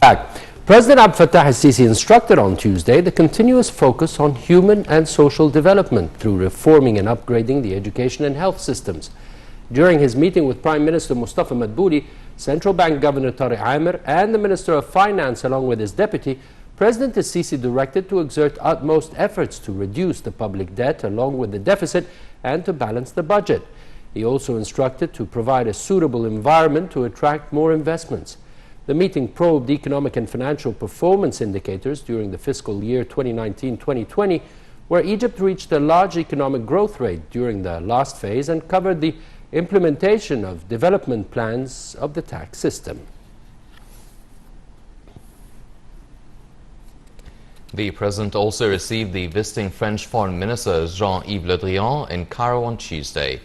President Abdel Fattah al-Sisi instructed on Tuesday the continuous focus on human and social development through reforming and upgrading the education and health systems. During his meeting with Prime Minister Mustafa Madbouli, Central Bank Governor Tariq Amir and the Minister of Finance along with his deputy, President al-Sisi directed to exert utmost efforts to reduce the public debt along with the deficit and to balance the budget. He also instructed to provide a suitable environment to attract more investments. The meeting probed economic and financial performance indicators during the fiscal year 2019-2020, where Egypt reached a large economic growth rate during the last phase and covered the implementation of development plans of the tax system. The President also received the visiting French Foreign Minister Jean-Yves Le Drian in Cairo on Tuesday.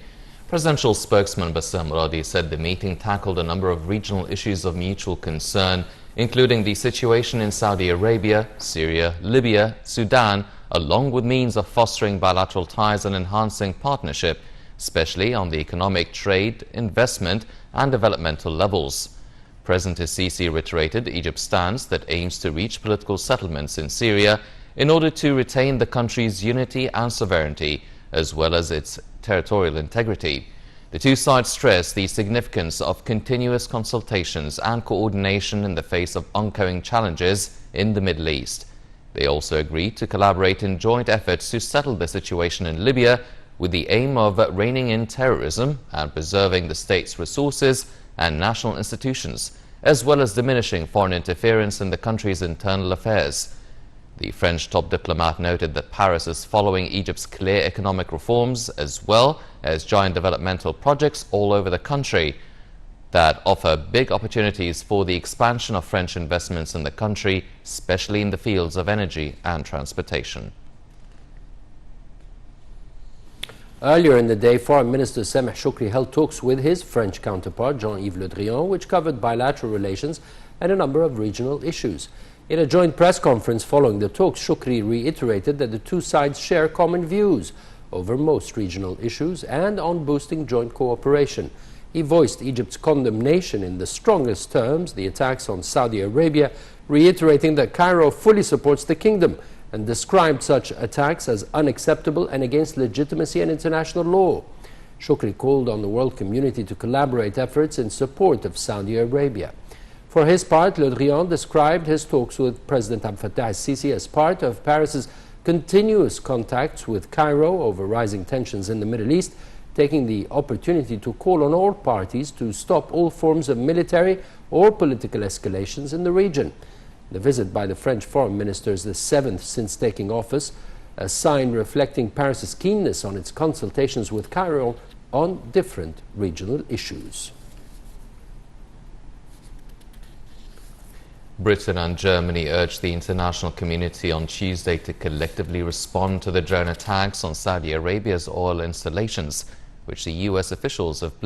Presidential spokesman Bassem Radi said the meeting tackled a number of regional issues of mutual concern, including the situation in Saudi Arabia, Syria, Libya, Sudan, along with means of fostering bilateral ties and enhancing partnership, especially on the economic, trade, investment and developmental levels. President al-Sisi reiterated Egypt's stance that aims to reach political settlements in Syria in order to retain the country's unity and sovereignty, as well as its territorial integrity. The two sides stressed the significance of continuous consultations and coordination in the face of ongoing challenges in the Middle East. They also agreed to collaborate in joint efforts to settle the situation in Libya with the aim of reining in terrorism and preserving the state's resources and national institutions, as well as diminishing foreign interference in the country's internal affairs. The French top diplomat noted that Paris is following Egypt's clear economic reforms as well as giant developmental projects all over the country that offer big opportunities for the expansion of French investments in the country, especially in the fields of energy and transportation. Earlier in the day, Foreign Minister Sameh Shoukry held talks with his French counterpart Jean-Yves Le Drian, which covered bilateral relations and a number of regional issues. In a joint press conference following the talks, Shoukry reiterated that the two sides share common views over most regional issues and on boosting joint cooperation. He voiced Egypt's condemnation in the strongest terms, the attacks on Saudi Arabia, reiterating that Cairo fully supports the kingdom and described such attacks as unacceptable and against legitimacy and international law. Shoukry called on the world community to collaborate efforts in support of Saudi Arabia. For his part, Le Drian described his talks with President Abdel Fattah al-Sisi as part of Paris's continuous contacts with Cairo over rising tensions in the Middle East, taking the opportunity to call on all parties to stop all forms of military or political escalations in the region. The visit by the French foreign minister is the seventh since taking office, a sign reflecting Paris's keenness on its consultations with Cairo on different regional issues. Britain and Germany urged the international community on Tuesday to collectively respond to the drone attacks on Saudi Arabia's oil installations, which the US officials have blamed